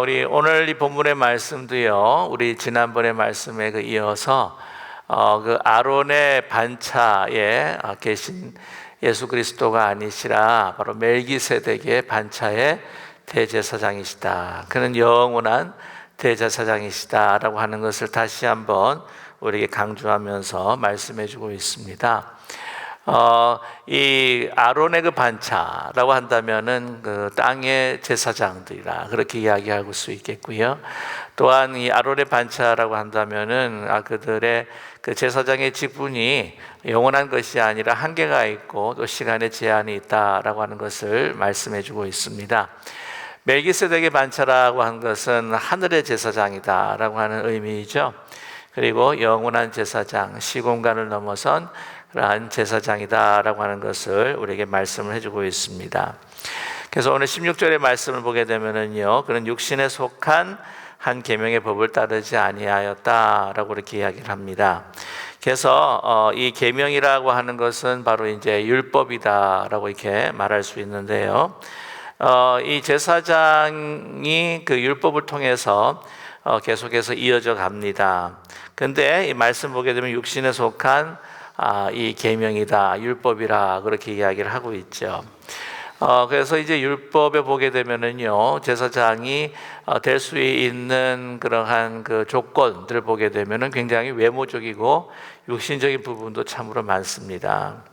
우리 오늘 이 본문의 말씀도요, 우리 지난번의 말씀에 이어서 그 아론의 반차에 계신 예수 그리스도가 아니시라 바로 멜기세덱의 반차의 대제사장이시다, 그는 영원한 대제사장이시다라고 하는 것을 다시 한번 우리에게 강조하면서 말씀해 주고 있습니다. 이 아론의 그 반차라고 한다면은 그 땅의 제사장들이라 그렇게 이야기할 수 있겠고요. 또한 이 아론의 반차라고 한다면은 그들의 그 제사장의 직분이 영원한 것이 아니라 한계가 있고 또 시간의 제한이 있다라고 하는 것을 말씀해 주고 있습니다. 멜기세덱의 반차라고 하는 것은 하늘의 제사장이다라고 하는 의미이죠. 그리고 영원한 제사장, 시공간을 넘어선 그러한 제사장이다라고 하는 것을 우리에게 말씀을 해주고 있습니다. 그래서 오늘 16절의 말씀을 보게 되면은요, 그는 육신에 속한 한 계명의 법을 따르지 아니하였다라고 이렇게 이야기를 합니다. 그래서 이 계명이라고 하는 것은 바로 이제 율법이다라고 이렇게 말할 수 있는데요. 이 제사장이 그 율법을 통해서 계속해서 이어져 갑니다. 근데 이 말씀 보게 되면 육신에 속한 이 계명이다, 율법이라 그렇게 이야기를 하고 있죠. 그래서 이제 율법에 보게 되면은요, 제사장이 될 수 있는 그러한 그 조건들을 보게 되면은 굉장히 외모적이고 육신적인 부분도 참으로 많습니다.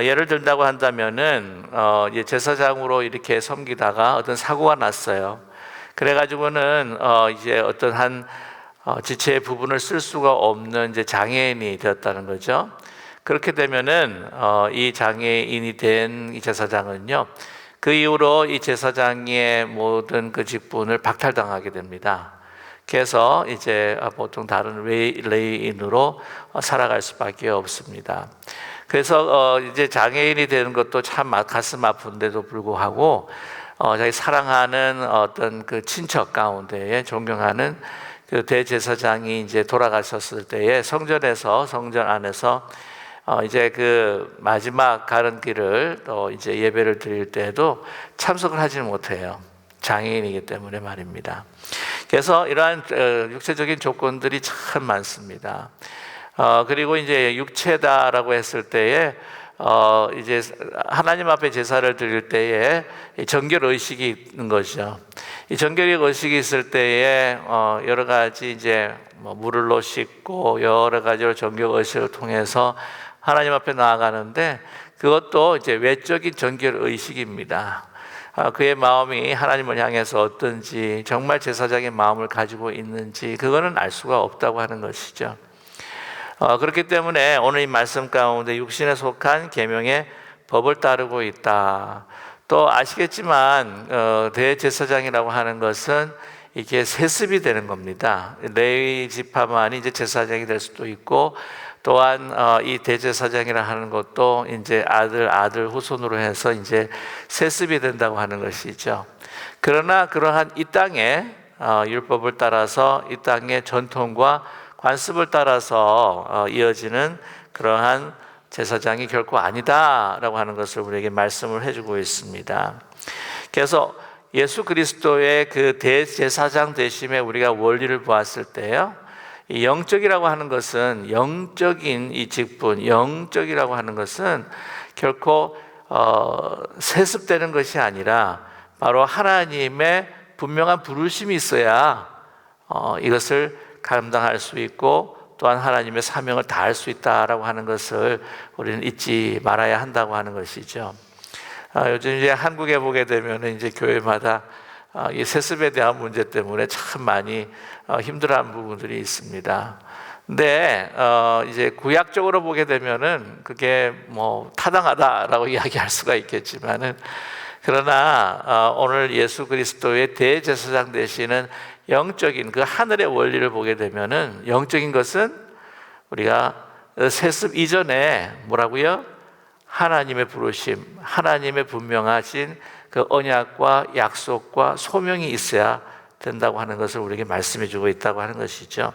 예를 들다고 한다면은 이제 제사장으로 이렇게 섬기다가 어떤 사고가 났어요. 그래가지고는 이제 어떤 한 지체의 부분을 쓸 수가 없는 이제 장애인이 되었다는 거죠. 그렇게 되면은 이 장애인이 된 이 제사장은요, 그 이후로 이 제사장의 모든 그 직분을 박탈당하게 됩니다. 그래서 이제 보통 다른 레이인으로 살아갈 수밖에 없습니다. 그래서 이제 장애인이 되는 것도 참 가슴 아픈데도 불구하고 자기 사랑하는 어떤 그 친척 가운데에 존경하는 그 대제사장이 이제 돌아가셨을 때에 성전 안에서 이제 그 마지막 가는 길을 또 이제 예배를 드릴 때에도 참석을 하지는 못해요. 장애인이기 때문에 말입니다. 그래서 이러한 육체적인 조건들이 참 많습니다. 그리고 이제 육체다라고 했을 때에 이제 하나님 앞에 제사를 드릴 때에 정결 의식이 있는 거죠. 이 정결 의식이 있을 때에 여러 가지 이제 물로 씻고 여러 가지로 정결 의식을 통해서 하나님 앞에 나아가는데, 그것도 이제 외적인 정결 의식입니다. 그의 마음이 하나님을 향해서 어떤지, 정말 제사장의 마음을 가지고 있는지 그거는 알 수가 없다고 하는 것이죠. 그렇기 때문에 오늘 이 말씀 가운데 육신에 속한 계명의 법을 따르고 있다. 또 아시겠지만 대제사장이라고 하는 것은 이게 세습이 되는 겁니다. 레위 지파만이 이제 제사장이 될 수도 있고, 또한 이 대제사장이라 하는 것도 이제 아들 후손으로 해서 이제 세습이 된다고 하는 것이죠. 그러나 그러한 이 땅의 율법을 따라서 이 땅의 전통과 관습을 따라서 이어지는 그러한 제사장이 결코 아니다라고 하는 것을 우리에게 말씀을 해주고 있습니다. 그래서 예수 그리스도의 그 대제사장 되심에 우리가 원리를 보았을 때요, 이 영적이라고 하는 것은, 영적인 이 직분, 영적이라고 하는 것은 결코 세습되는 것이 아니라 바로 하나님의 분명한 부르심이 있어야 이것을 감당할 수 있고, 또한 하나님의 사명을 다할 수 있다라고 하는 것을 우리는 잊지 말아야 한다고 하는 것이죠. 요즘 이제 한국에 보게 되면 이제 교회마다 이 세습에 대한 문제 때문에 참 많이 힘들어하는 부분들이 있습니다. 근데 이제 구약적으로 보게 되면은 그게 뭐 타당하다라고 이야기할 수가 있겠지만은, 그러나 오늘 예수 그리스도의 대제사장 되시는 영적인 그 하늘의 원리를 보게 되면은, 영적인 것은 우리가 세습 이전에 뭐라고요? 하나님의 부르심, 하나님의 분명하신 그 언약과 약속과 소명이 있어야 된다고 하는 것을 우리에게 말씀해 주고 있다고 하는 것이죠.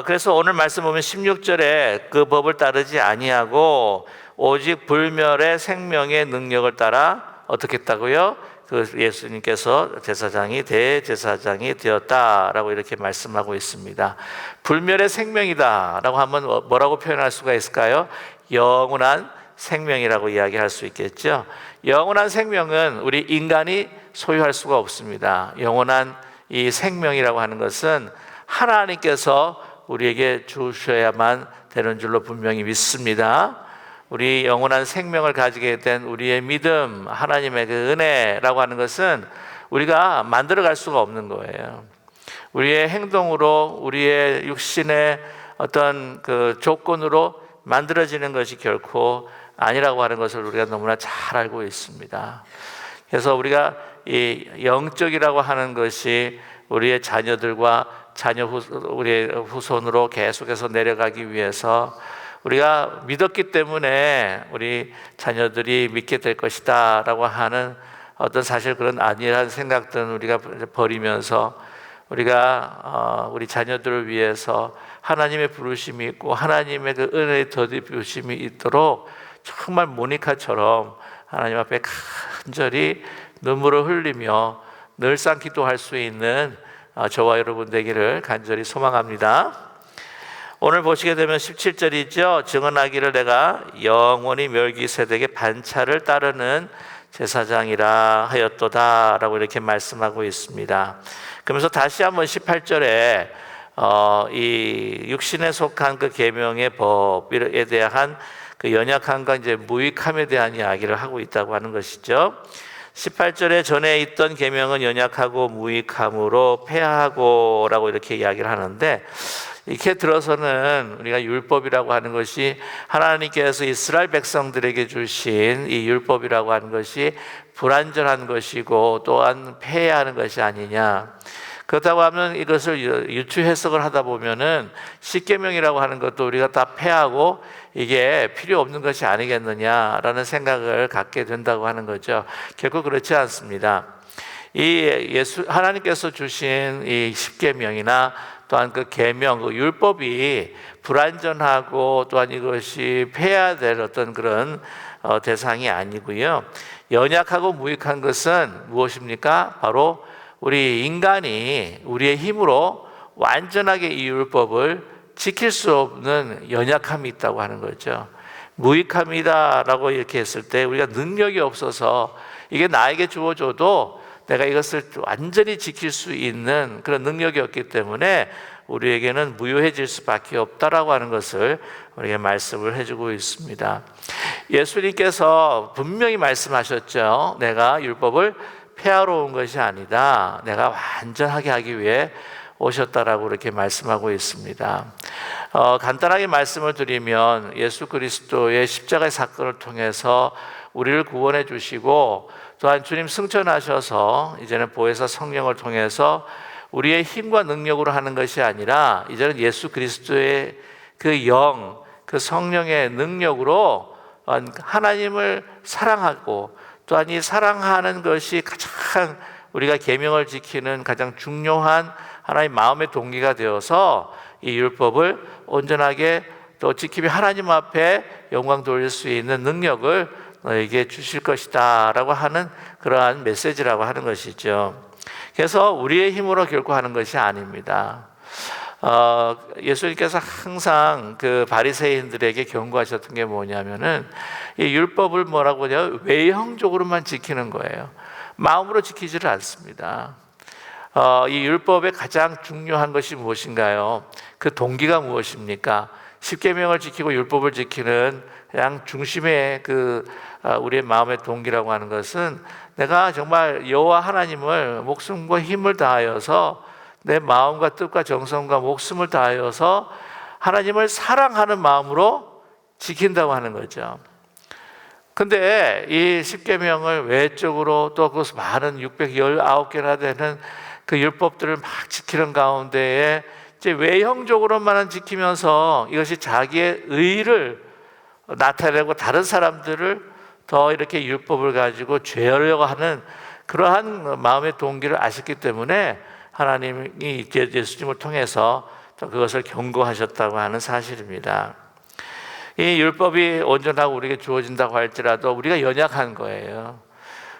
그래서 오늘 말씀 보면 16절에 그 법을 따르지 아니하고 오직 불멸의 생명의 능력을 따라 어떻게 했다고요? 그 예수님께서 제사장이 대제사장이 되었다라고 이렇게 말씀하고 있습니다. 불멸의 생명이다라고 하면 뭐라고 표현할 수가 있을까요? 영원한 생명이라고 이야기할 수 있겠죠. 영원한 생명은 우리 인간이 소유할 수가 없습니다. 영원한 이 생명이라고 하는 것은 하나님께서 우리에게 주셔야만 되는 줄로 분명히 믿습니다. 우리 영원한 생명을 가지게 된 우리의 믿음, 하나님의 그 은혜라고 하는 것은 우리가 만들어갈 수가 없는 거예요. 우리의 행동으로, 우리의 육신의 어떤 그 조건으로 만들어지는 것이 결코 아니라고 하는 것을 우리가 너무나 잘 알고 있습니다. 그래서 우리가 이 영적이라고 하는 것이 우리의 자녀들과 우리의 후손으로 계속해서 내려가기 위해서 우리가 믿었기 때문에 우리 자녀들이 믿게 될 것이다 라고 하는 어떤 사실 그런 안일한 생각들은 우리가 버리면서 우리가 우리 자녀들을 위해서 하나님의 부르심이 있고 하나님의 그 은혜의 더디부심이 있도록 정말 모니카처럼 하나님 앞에 간절히 눈물을 흘리며 늘상 기도할 수 있는 저와 여러분 되기를 간절히 소망합니다. 오늘 보시게 되면 17절이죠. 증언하기를 내가 영원히 멜기세덱의 반차를 따르는 제사장이라 하였도다 라고 이렇게 말씀하고 있습니다. 그러면서 다시 한번 18절에 이 육신에 속한 그 계명의 법에 대한 그 연약함과 이제 무익함에 대한 이야기를 하고 있다고 하는 것이죠. 18절에 전에 있던 계명은 연약하고 무익함으로 폐하고 라고 이렇게 이야기를 하는데, 이렇게 들어서는 우리가 율법이라고 하는 것이 하나님께서 이스라엘 백성들에게 주신 이 율법이라고 하는 것이 불완전한 것이고 또한 폐해하는 것이 아니냐, 그렇다고 하면 이것을 유추 해석을 하다 보면은 십계명이라고 하는 것도 우리가 다 폐하고 이게 필요 없는 것이 아니겠느냐라는 생각을 갖게 된다고 하는 거죠. 결코 그렇지 않습니다. 하나님께서 주신 이 십계명이나 또한 그 계명, 그 율법이 불완전하고 또한 이것이 폐해야 될 어떤 그런 대상이 아니고요. 연약하고 무익한 것은 무엇입니까? 바로 우리 인간이 우리의 힘으로 완전하게 이 율법을 지킬 수 없는 연약함이 있다고 하는 거죠. 무익함이다라고 이렇게 했을 때 우리가 능력이 없어서 이게 나에게 주어져도 내가 이것을 완전히 지킬 수 있는 그런 능력이 없기 때문에 우리에게는 무효해질 수밖에 없다라고 하는 것을 우리에게 말씀을 해주고 있습니다. 예수님께서 분명히 말씀하셨죠. 내가 율법을 폐하러 온 것이 아니다, 내가 완전하게 하기 위해 오셨다라고 이렇게 말씀하고 있습니다. 간단하게 말씀을 드리면 예수 그리스도의 십자가의 사건을 통해서 우리를 구원해 주시고 또한 주님 승천하셔서 이제는 보혜사 성령을 통해서 우리의 힘과 능력으로 하는 것이 아니라 이제는 예수 그리스도의 그 영, 그 성령의 능력으로 하나님을 사랑하고 또한 이 사랑하는 것이 가장 우리가 계명을 지키는 가장 중요한 하나님 마음의 동기가 되어서 이 율법을 온전하게 또 지키며 하나님 앞에 영광 돌릴 수 있는 능력을 너에게 주실 것이다 라고 하는 그러한 메시지라고 하는 것이죠. 그래서 우리의 힘으로 결코 하는 것이 아닙니다. 예수님께서 항상 그 바리새인들에게 경고하셨던 게 뭐냐면은 이 율법을 뭐라고 하냐, 외형적으로만 지키는 거예요. 마음으로 지키지를 않습니다. 이 율법의 가장 중요한 것이 무엇인가요? 그 동기가 무엇입니까? 십계명을 지키고 율법을 지키는 그냥 중심의 우리의 마음의 동기라고 하는 것은 내가 정말 여호와 하나님을 목숨과 힘을 다하여서 내 마음과 뜻과 정성과 목숨을 다하여서 하나님을 사랑하는 마음으로 지킨다고 하는 거죠. 근데 이 십계명을 외적으로 또 그 많은 619개나 되는 그 율법들을 막 지키는 가운데에 이제 외형적으로만 지키면서 이것이 자기의 의의를 나타내고 다른 사람들을 더 이렇게 율법을 가지고 죄하려고 하는 그러한 마음의 동기를 아셨기 때문에 하나님이 예수님을 통해서 또 그것을 경고하셨다고 하는 사실입니다. 이 율법이 온전하고 우리에게 주어진다고 할지라도 우리가 연약한 거예요.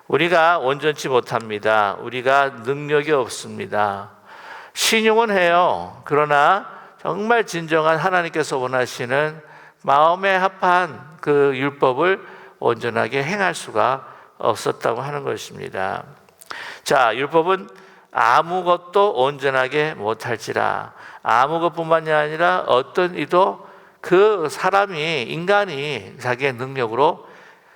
우리가 온전치 못합니다. 우리가 능력이 없습니다. 신용은 해요. 그러나 정말 진정한 하나님께서 원하시는 마음에 합한 그 율법을 온전하게 행할 수가 없었다고 하는 것입니다. 자, 율법은 아무것도 온전하게 못할지라. 아무것뿐만이 아니라 어떤 이도 그 사람이, 인간이 자기의 능력으로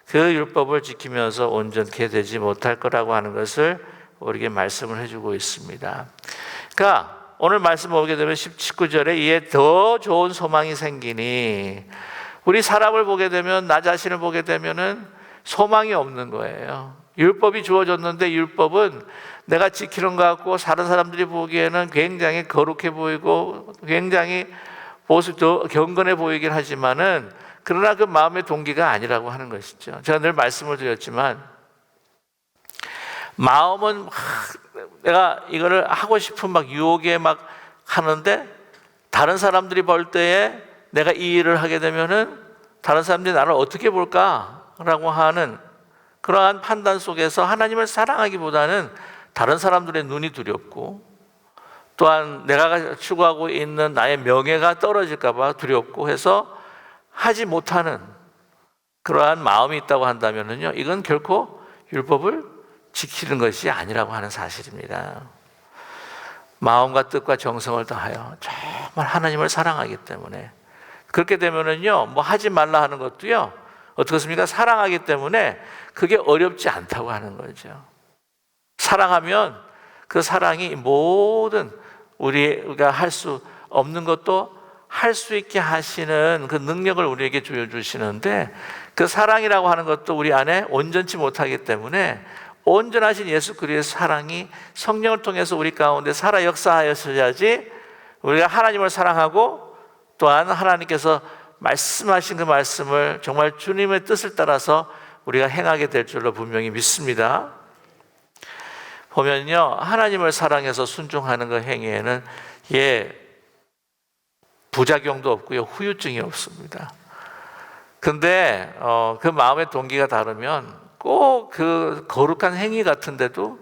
그 율법을 지키면서 온전케 되지 못할 거라고 하는 것을 우리에게 말씀을 해주고 있습니다. 그러니까 오늘 말씀 보게 되면 19절에 이에 더 좋은 소망이 생기니, 우리 사람을 보게 되면, 나 자신을 보게 되면은 소망이 없는 거예요. 율법이 주어졌는데 율법은 내가 지키는 것 같고 다른 사람들이 보기에는 굉장히 거룩해 보이고 굉장히 모습도 경건해 보이긴 하지만은, 그러나 그 마음의 동기가 아니라고 하는 것이죠. 제가 늘 말씀을 드렸지만, 마음은 내가 이거를 하고 싶은 유혹에 하는데, 다른 사람들이 볼 때에 내가 이 일을 하게 되면은 다른 사람들이 나를 어떻게 볼까라고 하는 그러한 판단 속에서 하나님을 사랑하기보다는 다른 사람들의 눈이 두렵고, 또한 내가 추구하고 있는 나의 명예가 떨어질까 봐 두렵고 해서 하지 못하는 그러한 마음이 있다고 한다면요, 이건 결코 율법을 지키는 것이 아니라고 하는 사실입니다. 마음과 뜻과 정성을 다하여 정말 하나님을 사랑하기 때문에, 그렇게 되면은요, 하지 말라 하는 것도요, 어떻습니까? 사랑하기 때문에 그게 어렵지 않다고 하는 거죠. 사랑하면 그 사랑이 모든 우리가 할 수 없는 것도 할 수 있게 하시는 그 능력을 우리에게 주시는데, 그 사랑이라고 하는 것도 우리 안에 온전치 못하기 때문에 온전하신 예수 그리스도의 사랑이 성령을 통해서 우리 가운데 살아 역사하셔야지 우리가 하나님을 사랑하고, 또한 하나님께서 말씀하신 그 말씀을 정말 주님의 뜻을 따라서 우리가 행하게 될 줄로 분명히 믿습니다. 보면요, 하나님을 사랑해서 순종하는 그 행위에는 부작용도 없고요, 후유증이 없습니다. 근데 그 마음의 동기가 다르면 꼭 그 거룩한 행위 같은데도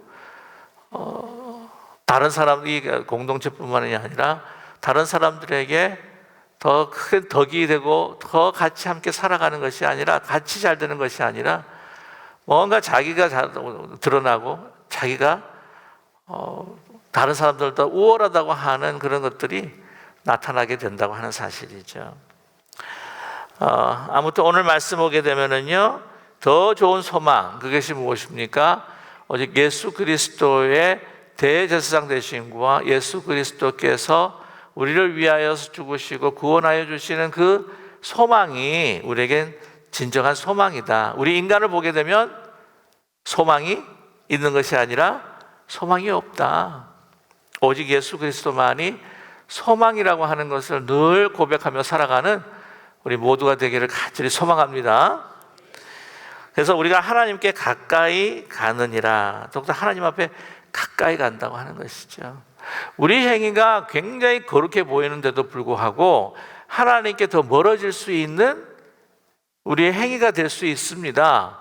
다른 사람이, 공동체뿐만이 아니라 다른 사람들에게 더 큰 덕이 되고 더 같이 함께 살아가는 것이 아니라, 같이 잘 되는 것이 아니라 뭔가 자기가 드러나고 자기가 다른 사람들보다 우월하다고 하는 그런 것들이 나타나게 된다고 하는 사실이죠. 아무튼 오늘 말씀 보게 되면은요, 더 좋은 소망, 그것이 무엇입니까? 오직 예수 그리스도의 대제사장 되심과 예수 그리스도께서 우리를 위하여 죽으시고 구원하여 주시는 그 소망이 우리에겐 진정한 소망이다. 우리 인간을 보게 되면 소망이 있는 것이 아니라 소망이 없다. 오직 예수 그리스도만이 소망이라고 하는 것을 늘 고백하며 살아가는 우리 모두가 되기를 간절히 소망합니다. 그래서 우리가 하나님께 가까이 가느니라, 더욱더 하나님 앞에 가까이 간다고 하는 것이죠. 우리 행위가 굉장히 거룩해 보이는데도 불구하고 하나님께 더 멀어질 수 있는 우리의 행위가 될 수 있습니다.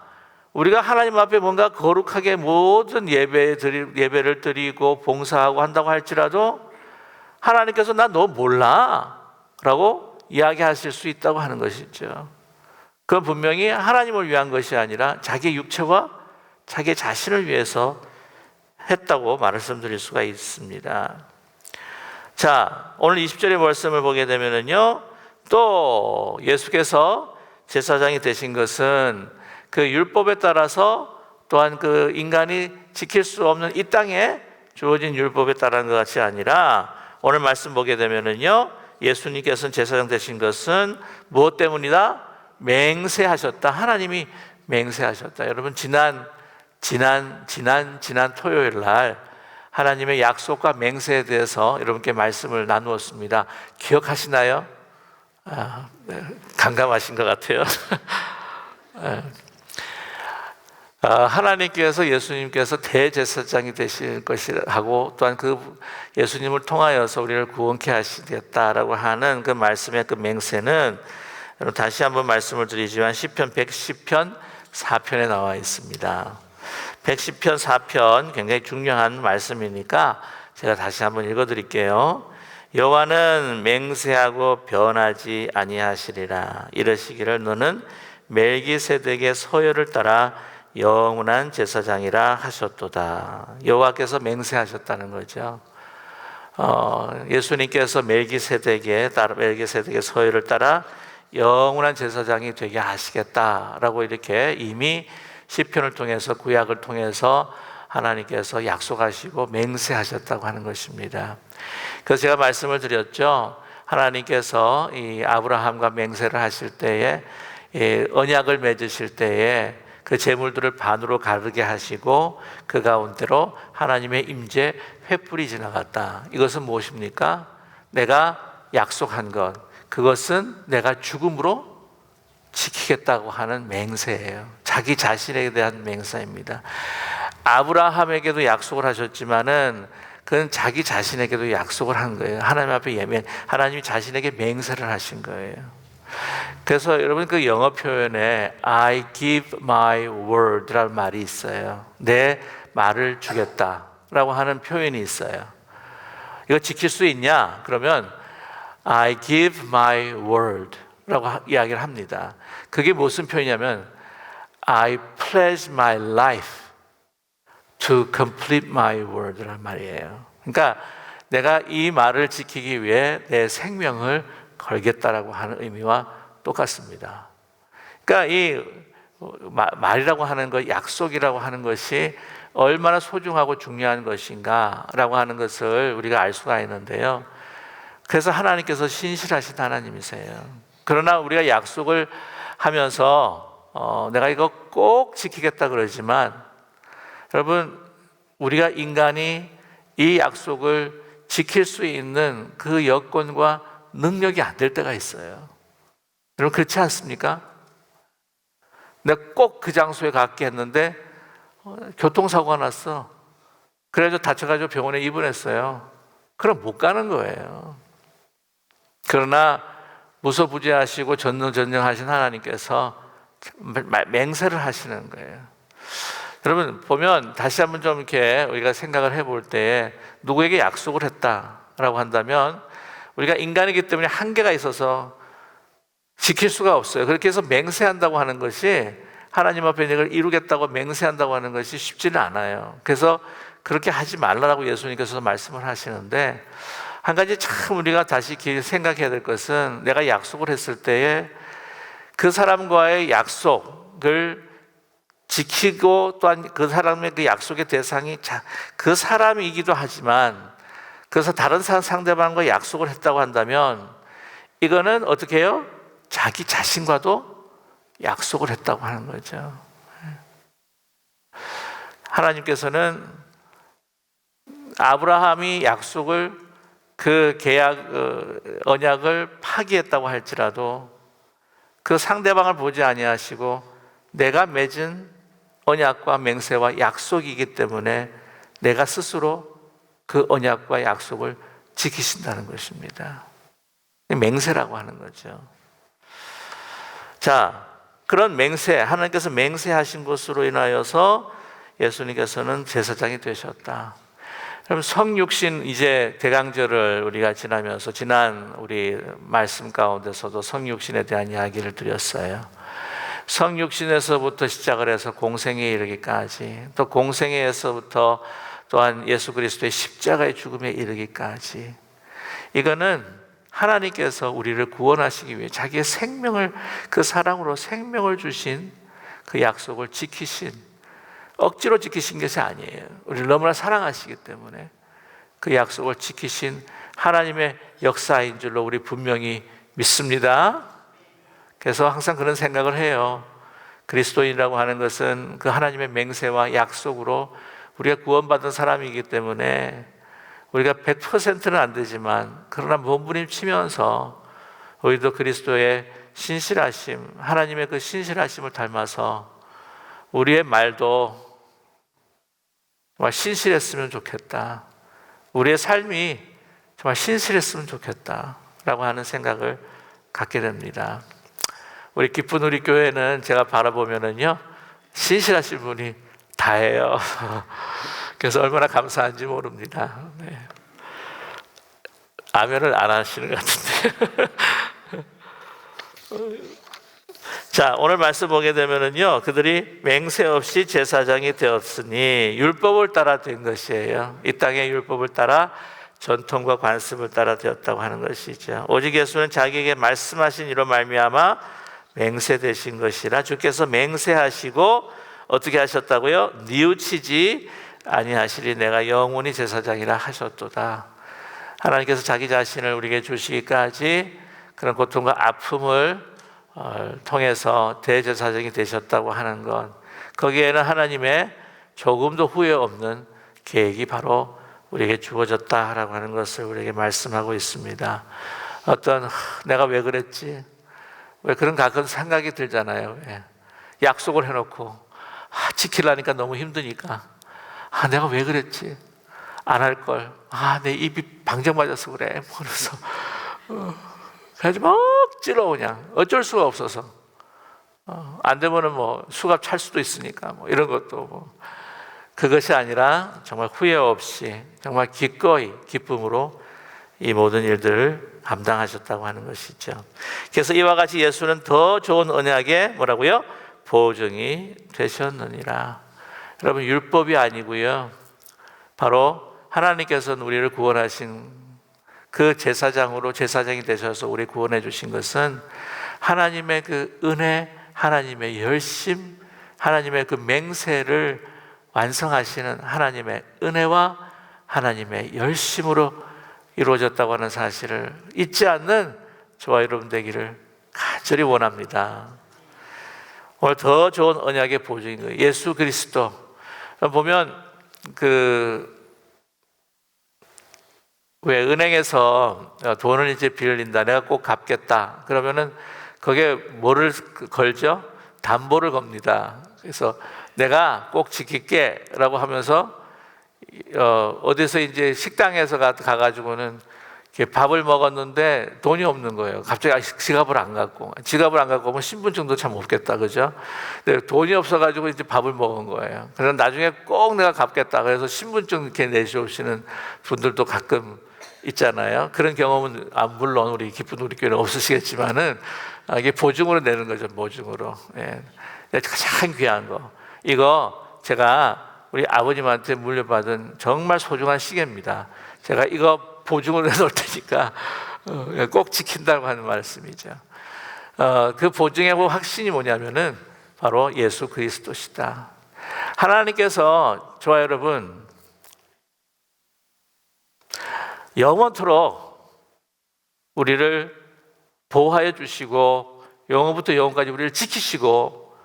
우리가 하나님 앞에 뭔가 거룩하게 모든 예배를 드리고 봉사하고 한다고 할지라도 하나님께서 나 너 몰라 라고 이야기하실 수 있다고 하는 것이죠. 그건 분명히 하나님을 위한 것이 아니라 자기 육체와 자기 자신을 위해서 했다고 말씀드릴 수가 있습니다. 자, 오늘 20절의 말씀을 보게 되면요, 또 예수께서 제사장이 되신 것은 그 율법에 따라서, 또한 그 인간이 지킬 수 없는 이 땅에 주어진 율법에 따른 것 같이 아니라, 오늘 말씀 보게 되면은요, 예수님께서는 제사장 되신 것은 무엇 때문이다? 맹세하셨다. 하나님이 맹세하셨다. 여러분, 지난 토요일 날 하나님의 약속과 맹세에 대해서 여러분께 말씀을 나누었습니다. 기억하시나요? 감감하신 것 같아요. 하나님께서 예수님께서 대제사장이 되실 것이라고, 또한 그 예수님을 통하여서 우리를 구원케 하시겠다라고 하는 그 말씀의 그 맹세는, 다시 한번 말씀을 드리지만 시편 110편 4편에 나와 있습니다. 110편 4편 굉장히 중요한 말씀이니까 제가 다시 한번 읽어드릴게요. 여호와는 맹세하고 변하지 아니하시리라. 이러시기를 너는 멜기세덱의 서열을 따라 영원한 제사장이라 하셨도다. 여호와께서 맹세하셨다는 거죠. 예수님께서 멜기세덱의 서열을 따라 영원한 제사장이 되게 하시겠다라고 이렇게 이미 시편을 통해서 구약을 통해서 하나님께서 약속하시고 맹세하셨다고 하는 것입니다. 그래서 제가 말씀을 드렸죠. 하나님께서 이 아브라함과 맹세를 하실 때에 언약을 맺으실 때에 그 재물들을 반으로 가르게 하시고 그 가운데로 하나님의 임재 횃불이 지나갔다. 이것은 무엇입니까? 내가 약속한 것, 그것은 내가 죽음으로 지키겠다고 하는 맹세예요. 자기 자신에 대한 맹세입니다. 아브라함에게도 약속을 하셨지만은 그는 자기 자신에게도 약속을 한 거예요. 하나님 앞에 하나님이 자신에게 맹세를 하신 거예요. 그래서 여러분 그 영어 표현에 I give my word라는 말이 있어요. 내 말을 주겠다라고 하는 표현이 있어요. 이거 지킬 수 있냐? 그러면 I give my word라고 이야기를 합니다. 그게 무슨 표현이냐면 I pledge my life to complete my word라는 말이에요. 그러니까 내가 이 말을 지키기 위해 내 생명을 걸겠다라고 하는 의미와 똑같습니다. 그러니까 이 말이라고 하는 것, 약속이라고 하는 것이 얼마나 소중하고 중요한 것인가라고 하는 것을 우리가 알 수가 있는데요. 그래서 하나님께서 신실하신 하나님이세요. 그러나 우리가 약속을 하면서 내가 이거 꼭 지키겠다 그러지만 여러분, 우리가 인간이 이 약속을 지킬 수 있는 그 여건과 능력이 안 될 때가 있어요. 여러분 그렇지 않습니까? 내가 꼭 그 장소에 갔게 했는데 교통사고가 났어. 그래서 다쳐가지고 병원에 입원했어요. 그럼 못 가는 거예요. 그러나 무소부지하시고 전능전능하신 하나님께서 맹세를 하시는 거예요. 여러분 보면 다시 한번 좀 이렇게 우리가 생각을 해볼 때 누구에게 약속을 했다라고 한다면 우리가 인간이기 때문에 한계가 있어서 지킬 수가 없어요. 그렇게 해서 맹세한다고 하는 것이 하나님 앞에 이걸 이루겠다고 맹세한다고 하는 것이 쉽지는 않아요. 그래서 그렇게 하지 말라고 예수님께서 말씀을 하시는데 한 가지 참 우리가 다시 생각해야 될 것은 내가 약속을 했을 때에 그 사람과의 약속을 지키고 또한 그 사람의 그 약속의 대상이 그 사람이기도 하지만 그래서 다른 상대방과 약속을 했다고 한다면 이거는 어떻게 해요? 자기 자신과도 약속을 했다고 하는 거죠. 하나님께서는 아브라함이 약속을 그 계약 언약을 파기했다고 할지라도 그 상대방을 보지 아니하시고 내가 맺은 언약과 맹세와 약속이기 때문에 내가 스스로 그 언약과 약속을 지키신다는 것입니다. 맹세라고 하는 거죠. 자, 그런 맹세, 하나님께서 맹세하신 것으로 인하여서 예수님께서는 제사장이 되셨다. 그럼 성육신 이제 대강절을 우리가 지나면서 지난 우리 말씀 가운데서도 성육신에 대한 이야기를 드렸어요. 성육신에서부터 시작을 해서 공생에 이르기까지 또 공생에서부터 또한 예수 그리스도의 십자가의 죽음에 이르기까지 이거는 하나님께서 우리를 구원하시기 위해 자기의 생명을 그 사랑으로 생명을 주신 그 약속을 지키신 억지로 지키신 것이 아니에요. 우리를 너무나 사랑하시기 때문에 그 약속을 지키신 하나님의 역사인 줄로 우리 분명히 믿습니다. 그래서 항상 그런 생각을 해요. 그리스도인이라고 하는 것은 그 하나님의 맹세와 약속으로 우리가 구원받은 사람이기 때문에 우리가 100%는 안 되지만 그러나 몸부림치면서 우리도 그리스도의 신실하심, 하나님의 그 신실하심을 닮아서 우리의 말도 정말 신실했으면 좋겠다. 우리의 삶이 정말 신실했으면 좋겠다라고 하는 생각을 갖게 됩니다. 우리 기쁜 우리 교회는 제가 바라보면은요, 신실하신 분이 다예요. 그래서 얼마나 감사한지 모릅니다. 네. 아멘을 안 하시는 것 같은데. 자, 오늘 말씀 보게 되면은요, 그들이 맹세 없이 제사장이 되었으니 율법을 따라 된 것이에요. 이 땅의 율법을 따라 전통과 관습을 따라 되었다고 하는 것이죠. 오직 예수는 자기에게 말씀하신 이로 말미암아 맹세되신 것이라 주께서 맹세하시고 어떻게 하셨다고요? 뉘우치지 아니하시리 내가 영원히 제사장이라 하셨도다. 하나님께서 자기 자신을 우리에게 주시기까지 그런 고통과 아픔을 통해서 대제사장이 되셨다고 하는 것, 거기에는 하나님의 조금도 후회 없는 계획이 바로 우리에게 주어졌다라고 하는 것을 우리에게 말씀하고 있습니다. 어떤 내가 왜 그랬지? 왜 그런 가끔 생각이 들잖아요. 왜? 약속을 해놓고 지키려니까 너무 힘드니까 내가 왜 그랬지? 안 할 걸. 내 입이 방정 맞아서 그래. 그래서 그래서 막 찔러 그냥 어쩔 수가 없어서 안 되면은 뭐 수갑 찰 수도 있으니까 뭐 이런 것도 뭐 그것이 아니라 정말 후회 없이 정말 기꺼이 기쁨으로 이 모든 일들을 감당하셨다고 하는 것이죠. 그래서 이와 같이 예수는 더 좋은 언약의 뭐라고요? 보증이 되셨느니라. 여러분 율법이 아니고요. 바로 하나님께서는 우리를 구원하신 그 제사장으로 제사장이 되셔서 우리 구원해 주신 것은 하나님의 그 은혜, 하나님의 열심, 하나님의 그 맹세를 완성하시는 하나님의 은혜와 하나님의 열심으로 이루어졌다고 하는 사실을 잊지 않는 저와 여러분 되기를 간절히 원합니다. 오늘 더 좋은 언약의 보증인 거예요. 예수 그리스도 보면 왜 은행에서 돈을 이제 빌린다, 내가 꼭 갚겠다 그러면은 거기에 뭐를 걸죠? 담보를 겁니다. 그래서 내가 꼭 지킬게 라고 하면서 어디서 이제 식당에서 가가지고는 밥을 먹었는데 돈이 없는 거예요. 갑자기 지갑을 안 갖고 오면 신분증도 참 없겠다, 그죠? 근데 돈이 없어가지고 이제 밥을 먹은 거예요. 그래서 나중에 꼭 내가 갚겠다. 그래서 신분증 이렇게 내주시는 분들도 가끔 있잖아요. 그런 경험은 물론 우리 기쁜 우리 교회는 없으시겠지만은 이게 보증으로 내는 거죠, 보증으로. 예. 가장 귀한 거. 이거 제가 우리 아버님한테 물려받은 정말 소중한 시계입니다. 제가 이거 보증으로 내놓을 테니까 꼭 지킨다고 하는 말씀이죠. 그 보증의 확신이 뭐냐면은 바로 예수 그리스도시다. 하나님께서 저와 여러분 영원토록 우리를 보호하여 주시고 영원부터 영원까지 우리를 지키시고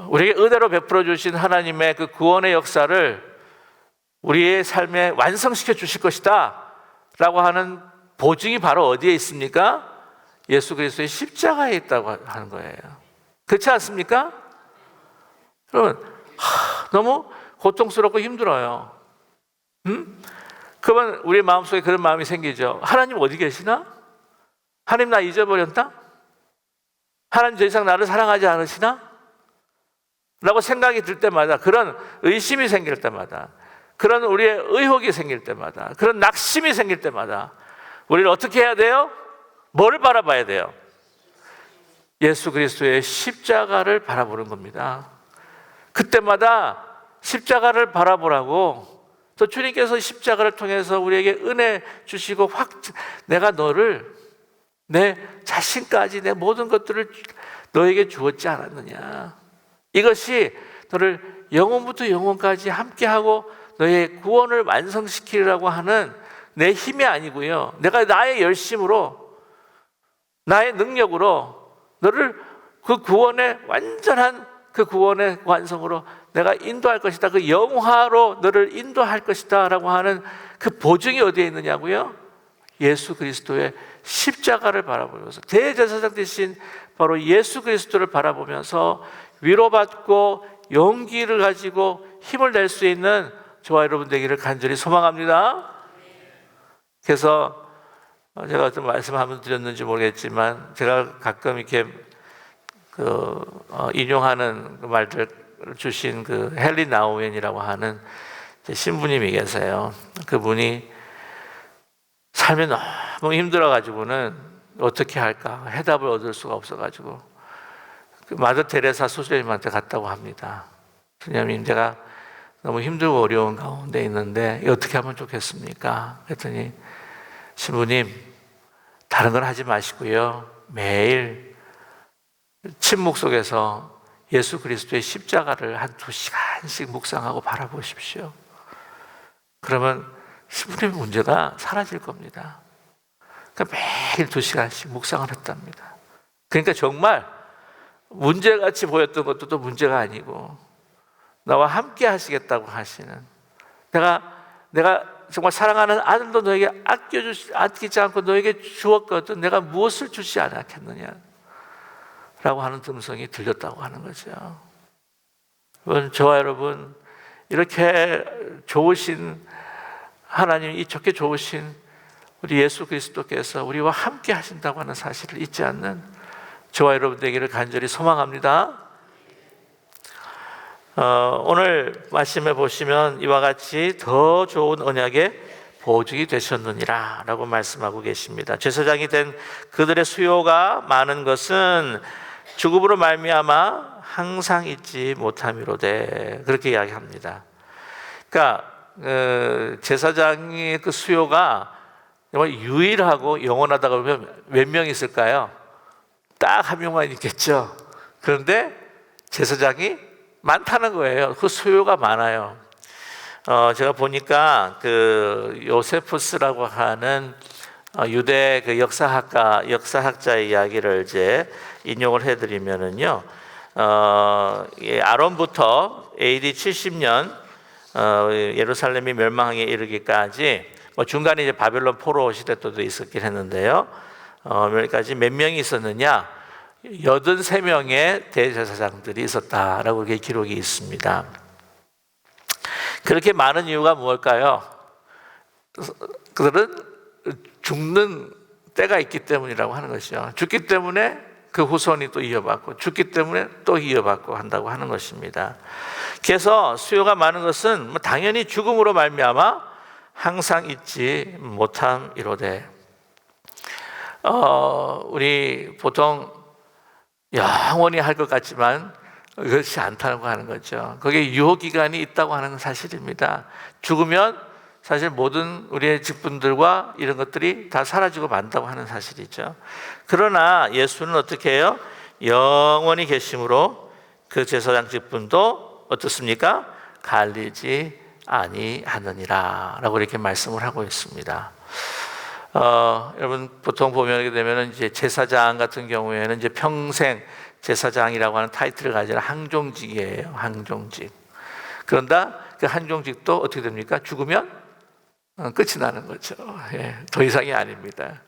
우리에게 은혜로 베풀어 주신 하나님의 그 구원의 역사를 우리의 삶에 완성시켜 주실 것이다 라고 하는 보증이 바로 어디에 있습니까? 예수 그리스도의 십자가에 있다고 하는 거예요. 그렇지 않습니까? 여러분 너무 고통스럽고 힘들어요. 그러면 우리 마음속에 그런 마음이 생기죠. 하나님 어디 계시나? 하나님 나 잊어버렸나? 하나님 더 이상 나를 사랑하지 않으시나? 라고 생각이 들 때마다, 그런 의심이 생길 때마다, 그런 우리의 의혹이 생길 때마다, 그런 낙심이 생길 때마다 우리는 어떻게 해야 돼요? 뭐를 바라봐야 돼요? 예수 그리스도의 십자가를 바라보는 겁니다. 그때마다 십자가를 바라보라고 또 주님께서 십자가를 통해서 우리에게 은혜 주시고 내가 너를 내 자신까지 내 모든 것들을 너에게 주었지 않았느냐. 이것이 너를 영원부터 영원까지 함께하고 너의 구원을 완성시키려고 하는 내 힘이 아니고요. 내가 나의 열심으로 나의 능력으로 너를 그 구원의 완전한 그 구원의 완성으로 내가 인도할 것이다. 그 영화로 너를 인도할 것이다 라고 하는 그 보증이 어디에 있느냐고요? 예수 그리스도의 십자가를 바라보면서 대제사장 대신 바로 예수 그리스도를 바라보면서 위로받고 용기를 가지고 힘을 낼 수 있는 저와 여러분 되기를 간절히 소망합니다. 그래서 제가 어떤 말씀 한번 드렸는지 모르겠지만 제가 가끔 이렇게 인용하는 그 말들 주신 그 헨리 나우엔이라고 하는 신부님이 계세요. 그분이 삶이 너무 힘들어가지고는 어떻게 할까 해답을 얻을 수가 없어가지고 그 마더 테레사 소장님한테 갔다고 합니다. 주님, 내가 너무 힘들고 어려운 가운데 있는데 어떻게 하면 좋겠습니까? 그랬더니 신부님, 다른 건 하지 마시고요, 매일 침묵 속에서 예수 그리스도의 십자가를 한 2시간씩 묵상하고 바라보십시오. 그러면 신부님의 문제가 사라질 겁니다. 그러니까 매일 2시간씩 묵상을 했답니다. 그러니까 정말 문제같이 보였던 것도 또 문제가 아니고 나와 함께 하시겠다고 하시는, 내가 정말 사랑하는 아들도 너에게 아끼지 않고 너에게 주었거든. 내가 무엇을 주지 않았겠느냐 라고 하는 음성이 들렸다고 하는 거죠. 저와 여러분, 이렇게 좋으신 하나님, 이 좋게 좋으신 우리 예수 그리스도께서 우리와 함께 하신다고 하는 사실을 잊지 않는 저와 여러분 되기를 간절히 소망합니다. 오늘 말씀에 보시면 이와 같이 더 좋은 언약의 보증이 되셨느니라 라고 말씀하고 계십니다. 제사장이 된 그들의 수요가 많은 것은 죽음으로 말미암아 항상 잊지 못함이로되, 그렇게 이야기합니다. 그러니까 제사장의 그 수요가 정말 유일하고 영원하다 그러면 몇 명 있을까요? 딱 한 명만 있겠죠. 그런데 제사장이 많다는 거예요. 그 수요가 많아요. 제가 보니까 그 요세푸스라고 하는 유대 그 역사학자의 이야기를 이제 인용을 해드리면은요, 아론부터 AD 70년 예루살렘이 멸망에 이르기까지, 중간에 이제 바벨론 포로 시대 때도 있었긴 했는데요, 여기까지 몇 명이 있었느냐? 83명의 대제사장들이 있었다라고 이렇게 기록이 있습니다. 그렇게 많은 이유가 무엇일까요? 그들은 죽는 때가 있기 때문이라고 하는 것이죠. 죽기 때문에 그 후손이 또 이어받고, 죽기 때문에 또 이어받고 한다고 하는 것입니다. 그래서 수요가 많은 것은 당연히 죽음으로 말미암아 항상 잊지 못함이로되, 우리 보통 영원히 할 것 같지만 그렇지 않다고 하는 거죠. 거기에 유효기간이 있다고 하는 사실입니다. 죽으면 사실 모든 우리의 직분들과 이런 것들이 다 사라지고 만다고 하는 사실이죠. 그러나 예수는 어떻게 해요? 영원히 계심으로 그 제사장 직분도 어떻습니까? 갈리지 아니하느니라 라고 이렇게 말씀을 하고 있습니다. 여러분, 보통 보면 되면 이제 제사장 같은 경우에는 이제 평생 제사장이라고 하는 타이틀을 가진 항종직이에요. 항종직. 그런다 그 항종직도 어떻게 됩니까? 죽으면 끝이 나는 거죠. 더 이상이 아닙니다.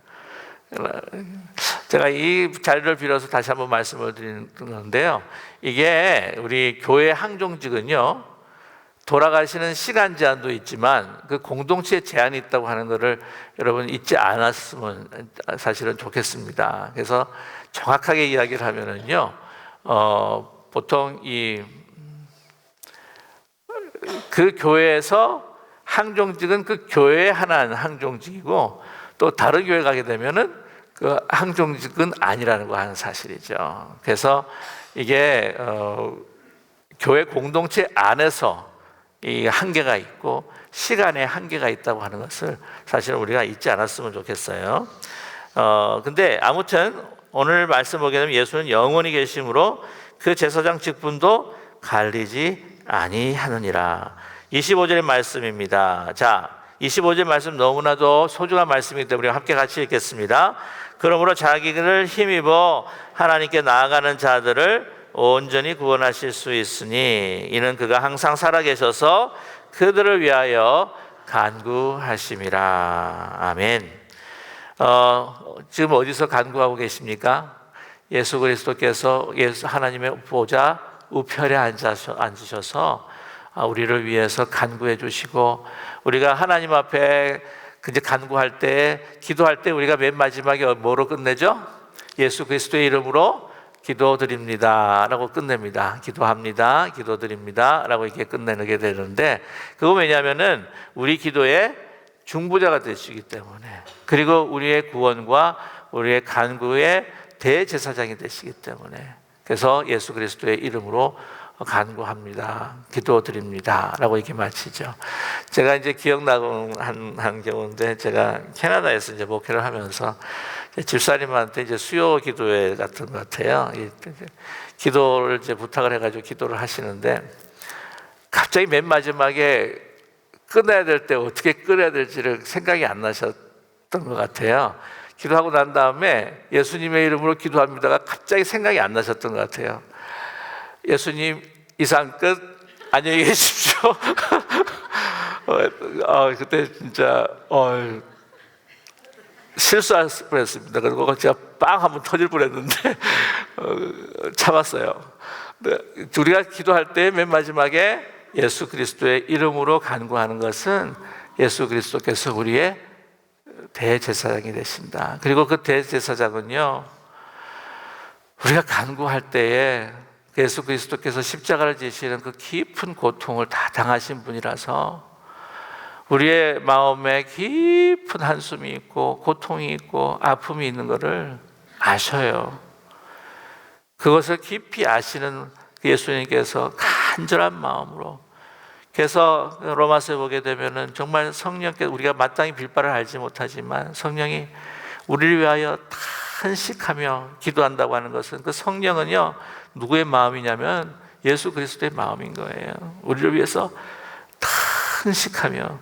제가 이 자리를 빌어서 다시 한번 말씀을 드리는데요, 이게 우리 교회 항종직은요, 돌아가시는 시간 제한도 있지만 그 공동체에 제한이 있다고 하는 것을 여러분 잊지 않았으면 사실은 좋겠습니다. 그래서 정확하게 이야기를 하면은요, 보통 그 교회에서 항종직은 그 교회에 하나는 항종직이고, 또 다른 교회 가게 되면은 그 항종직은 아니라는 거 하는 사실이죠. 그래서 이게 교회 공동체 안에서 이 한계가 있고 시간에 한계가 있다고 하는 것을 사실은 우리가 잊지 않았으면 좋겠어요. 근데 아무튼 오늘 말씀 보게 되면 예수는 영원히 계심으로 그 제사장 직분도 갈리지 아니하느니라. 25절의 말씀입니다. 자, 25절 말씀 너무나도 소중한 말씀이기 때문에 함께 같이 읽겠습니다. 그러므로 자기를 힘입어 하나님께 나아가는 자들을 온전히 구원하실 수 있으니 이는 그가 항상 살아계셔서 그들을 위하여 간구하심이라. 아멘. 지금 어디서 간구하고 계십니까? 예수 그리스도께서 하나님의 보좌 우편에 앉으셔서 우리를 위해서 간구해 주시고, 우리가 하나님 앞에 이제 간구할 때, 기도할 때 우리가 맨 마지막에 뭐로 끝내죠? 예수 그리스도의 이름으로 기도드립니다 라고 끝냅니다. 기도합니다, 기도드립니다 라고 이렇게 끝내게 되는데, 그거 왜냐하면은 우리 기도의 중보자가 되시기 때문에, 그리고 우리의 구원과 우리의 간구의 대제사장이 되시기 때문에, 그래서 예수 그리스도의 이름으로 간구합니다, 기도드립니다 라고 이렇게 마치죠. 제가 이제 기억나는 한 경우인데, 제가 캐나다에서 이제 목회를 하면서 집사님한테 이제 수요 기도회 같은 것 같아요. 기도를 이제 부탁을 해가지고 기도를 하시는데, 갑자기 맨 마지막에 끊어야 될 때 어떻게 끊어야 될지를 생각이 안 나셨던 것 같아요. 기도하고 난 다음에 예수님의 이름으로 기도합니다가 갑자기 생각이 안 나셨던 것 같아요. 예수님, 이상 끝, 안녕히 계십시오. 그때 진짜 실수할 뻔했습니다. 그리고 제가 빵 한번 터질 뻔했는데 참았어요. 우리가 기도할 때 맨 마지막에 예수 그리스도의 이름으로 간구하는 것은 예수 그리스도께서 우리의 대제사장이 되신다. 그리고 그 대제사장은요, 우리가 간구할 때에 예수 그리스도께서 십자가를 지시는 그 깊은 고통을 다 당하신 분이라서 우리의 마음에 깊은 한숨이 있고 고통이 있고 아픔이 있는 것을 아셔요. 그것을 깊이 아시는 예수님께서 간절한 마음으로, 그래서 로마서에 보게 되면은 정말 성령께서, 우리가 마땅히 빌바를 알지 못하지만 성령이 우리를 위하여 탄식하며 기도한다고 하는 것은, 그 성령은요 누구의 마음이냐면 예수 그리스도의 마음인 거예요. 우리를 위해서 탄식하며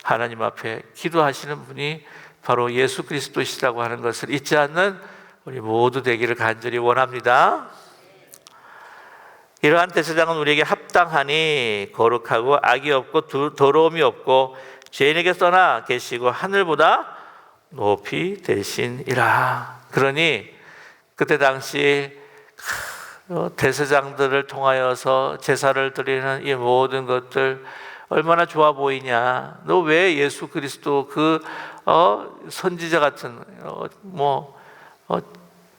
하나님 앞에 기도하시는 분이 바로 예수 그리스도시라고 하는 것을 잊지 않는 우리 모두 되기를 간절히 원합니다. 이러한 대제사장은 우리에게 합당하니 거룩하고 악이 없고 더러움이 없고 죄인에게 떠나 계시고 하늘보다 높이 되시니라. 그러니 그때 당시 대제사장들을 통하여서 제사를 드리는 이 모든 것들 얼마나 좋아 보이냐. 너 왜 예수 그리스도 그 선지자 같은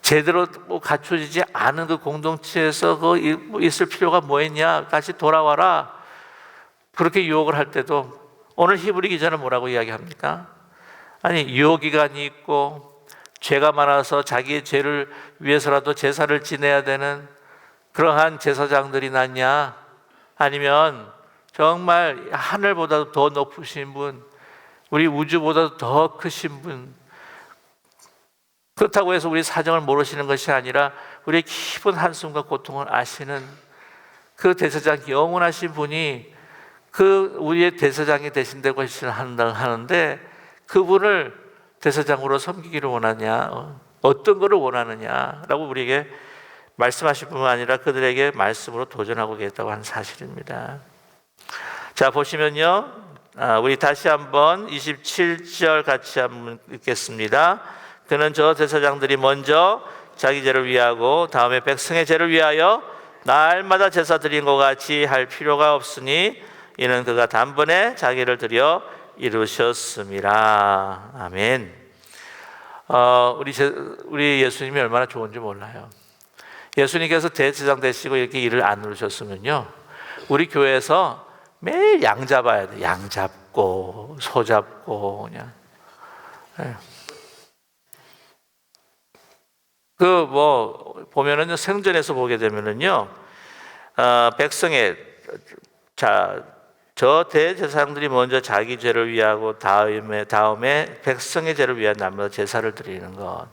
제대로 갖춰지지 않은 그 공동체에서 있을 필요가 뭐했냐, 다시 돌아와라. 그렇게 유혹을 할 때도 오늘 히브리 기자는 뭐라고 이야기합니까? 아니, 유효기간이 있고 죄가 많아서 자기의 죄를 위해서라도 제사를 지내야 되는 그러한 제사장들이 낫냐, 아니면 정말 하늘보다도 더 높으신 분, 우리 우주보다도 더 크신 분, 그렇다고 해서 우리 사정을 모르시는 것이 아니라 우리의 깊은 한숨과 고통을 아시는 그 대제사장, 영원하신 분이 그 우리의 대제사장이 되신다고 하는데, 그분을 대제사장으로 섬기기를 원하냐, 어떤 것을 원하느냐라고 우리에게 말씀하실 뿐만 아니라 그들에게 말씀으로 도전하고 계셨다고 하는 사실입니다. 자, 보시면요, 우리 다시 한번 27절 같이 한번 읽겠습니다. 그는 저 제사장들이 먼저 자기 죄를 위하고 다음에 백성의 죄를 위하여 날마다 제사 드린 것 같이 할 필요가 없으니 이는 그가 단번에 자기를 드려 이루셨음이라. 아멘. 우리 예수님이 얼마나 좋은지 몰라요. 예수님께서 대제사장 되시고 이렇게 일을 안 누르셨으면요, 우리 교회에서 매일 양 잡아야 돼. 양 잡고 소 잡고 그냥. 보면은 생전에서 보게 되면은요, 백성의 저 대제사장들이 먼저 자기 죄를 위하고 다음에 백성의 죄를 위한 날마다 제사를 드리는 것.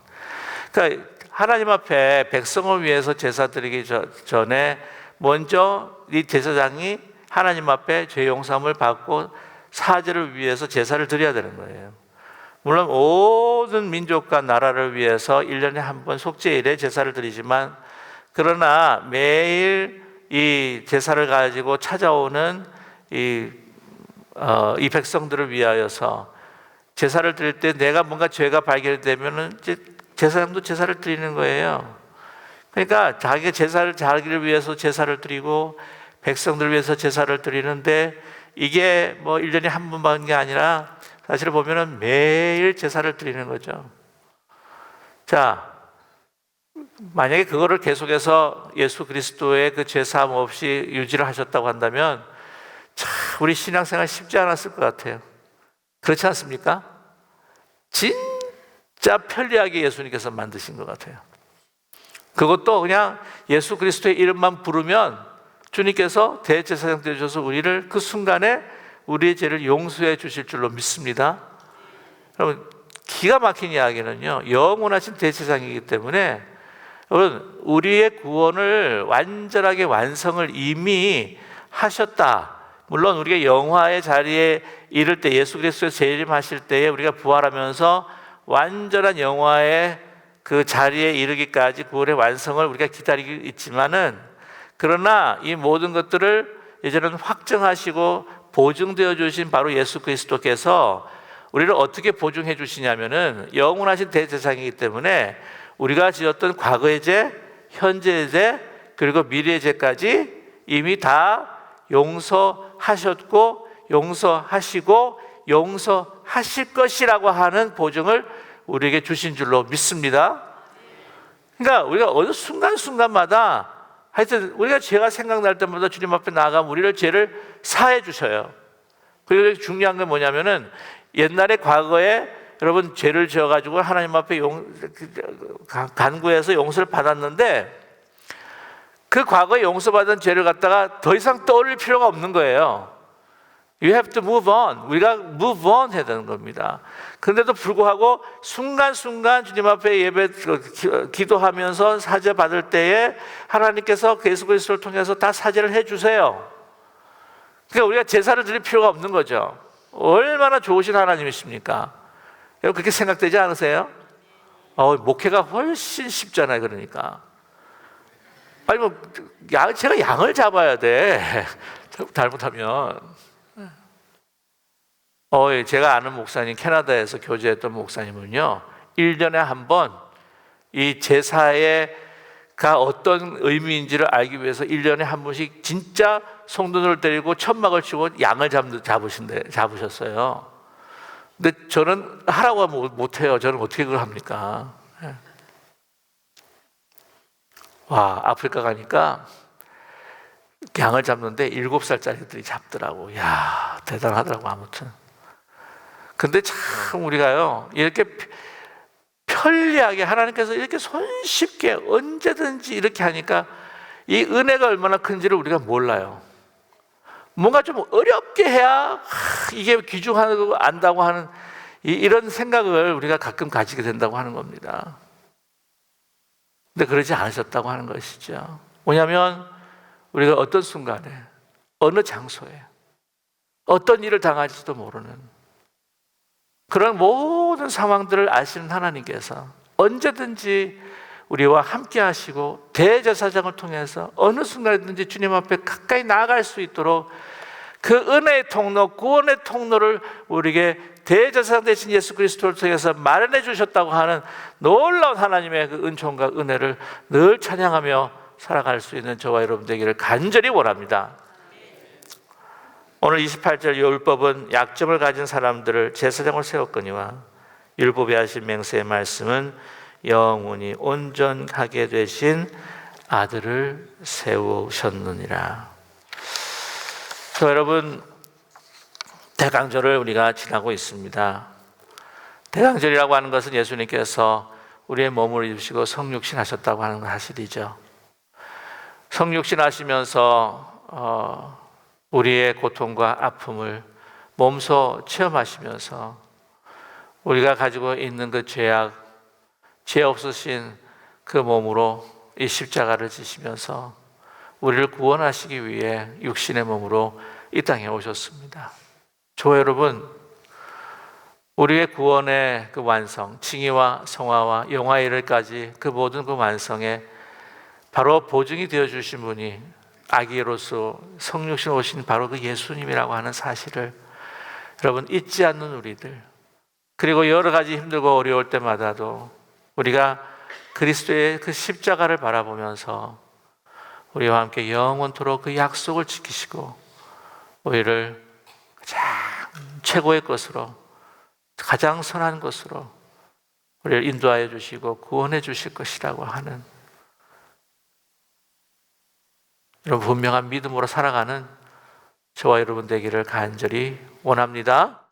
그러니까 하나님 앞에 백성을 위해서 제사 드리기 전에 먼저 이 제사장이 하나님 앞에 죄 용서함을 받고 사죄를 위해서 제사를 드려야 되는 거예요. 물론 모든 민족과 나라를 위해서 1년에 한 번 속죄일에 제사를 드리지만, 그러나 매일 이 제사를 가지고 찾아오는 이 백성들을 위하여서 제사를 드릴 때 내가 뭔가 죄가 발견되면은 제사장도 제사를 드리는 거예요. 그러니까 자기를 위해서 제사를 드리고 백성들을 위해서 제사를 드리는데, 이게 1년에 한 번 받는 게 아니라 사실 보면은 매일 제사를 드리는 거죠. 자, 만약에 그거를 계속해서 예수 그리스도의 그 죄사함 없이 유지를 하셨다고 한다면 참 우리 신앙생활 쉽지 않았을 것 같아요. 그렇지 않습니까? 진짜 편리하게 예수님께서 만드신 것 같아요. 그것도 그냥 예수 그리스도의 이름만 부르면 주님께서 대제사장 되셔서 우리를 그 순간에 우리의 죄를 용서해 주실 줄로 믿습니다. 여러분, 기가 막힌 이야기는요, 영원하신 대제사장이기 때문에 여러분, 우리의 구원을 완전하게 완성을 이미 하셨다. 물론 우리가 영화의 자리에 이를 때, 예수 그리스도의 재림하실 때에 우리가 부활하면서 완전한 영화의 그 자리에 이르기까지 구원의 완성을 우리가 기다리고 있지만은, 그러나 이 모든 것들을 이제는 확정하시고 보증되어 주신 바로 예수 그리스도께서 우리를 어떻게 보증해 주시냐면은, 영원하신 대제사장이기 때문에 우리가 지었던 과거의 죄, 현재의 죄, 그리고 미래의 죄까지 이미 다 용서하셨고 용서하시고 용서하실 것이라고 하는 보증을 우리에게 주신 줄로 믿습니다. 그러니까 우리가 어느 순간순간마다 하여튼 우리가 죄가 생각날 때마다 주님 앞에 나아가면 우리를 죄를 사해 주셔요. 그리고 중요한 건 뭐냐면은, 옛날에 과거에 여러분 죄를 지어가지고 하나님 앞에 간구해서 용서를 받았는데, 그 과거에 용서받은 죄를 갖다가 더 이상 떠올릴 필요가 없는 거예요. You have to move on. 우리가 move on 해야 되는 겁니다. 그런데도 불구하고 순간순간 주님 앞에 기도하면서 사죄 받을 때에 하나님께서 예수 그리스도를 통해서 다 사죄를 해 주세요. 그러니까 우리가 제사를 드릴 필요가 없는 거죠. 얼마나 좋으신 하나님이십니까? 여러분, 그렇게 생각되지 않으세요? 목회가 훨씬 쉽잖아요. 그러니까 아니 뭐 제가 양을 잡아야 돼. 잘못하면. 제가 아는 목사님, 캐나다에서 교제했던 목사님은요, 1년에 한 번 이 제사가 어떤 의미인지를 알기 위해서 1년에 한 번씩 진짜 성도들을 데리고 천막을 치고 양을 잡으셨어요. 근데 저는 하라고 하면 못해요. 저는 어떻게 그걸 합니까? 와, 아프리카 가니까 양을 잡는데 7살짜리들이 잡더라고. 야, 대단하더라고. 아무튼 근데 참 우리가요, 이렇게 편리하게 하나님께서 이렇게 손쉽게 언제든지 이렇게 하니까 이 은혜가 얼마나 큰지를 우리가 몰라요. 뭔가 좀 어렵게 해야 이게 귀중한 거 안다고 하는 이런 생각을 우리가 가끔 가지게 된다고 하는 겁니다. 근데 그러지 않으셨다고 하는 것이죠. 뭐냐면 우리가 어떤 순간에, 어느 장소에 어떤 일을 당할지도 모르는 그런 모든 상황들을 아시는 하나님께서 언제든지 우리와 함께 하시고 대제사장을 통해서 어느 순간이든지 주님 앞에 가까이 나아갈 수 있도록 그 은혜의 통로, 구원의 통로를 우리에게 대제사장 되신 예수 그리스도를 통해서 마련해 주셨다고 하는 놀라운 하나님의 그 은총과 은혜를 늘 찬양하며 살아갈 수 있는 저와 여러분 되기를 간절히 원합니다. 오늘 28절 율법은 약점을 가진 사람들을 제사장을 세웠거니와 율법에 하신 맹세의 말씀은 영원히 온전하게 되신 아들을 세우셨느니라. 여러분, 대강절을 우리가 지나고 있습니다. 대강절이라고 하는 것은 예수님께서 우리의 몸을 입으시고 성육신 하셨다고 하는 사실이죠. 성육신 하시면서 우리의 고통과 아픔을 몸소 체험하시면서 우리가 가지고 있는 그 죄악, 죄 없으신 그 몸으로 이 십자가를 지시면서 우리를 구원하시기 위해 육신의 몸으로 이 땅에 오셨습니다. 저 여러분, 우리의 구원의 그 완성, 칭의와 성화와 영화의 일까지 그 모든 그 완성에 바로 보증이 되어 주신 분이 아기로서 성육신 오신 바로 그 예수님이라고 하는 사실을 여러분 잊지 않는 우리들, 그리고 여러 가지 힘들고 어려울 때마다도 우리가 그리스도의 그 십자가를 바라보면서 우리와 함께 영원토록 그 약속을 지키시고 우리를 가장 최고의 것으로, 가장 선한 것으로 우리를 인도하여 주시고 구원해 주실 것이라고 하는 여러분 분명한 믿음으로 살아가는 저와 여러분 되기를 간절히 원합니다.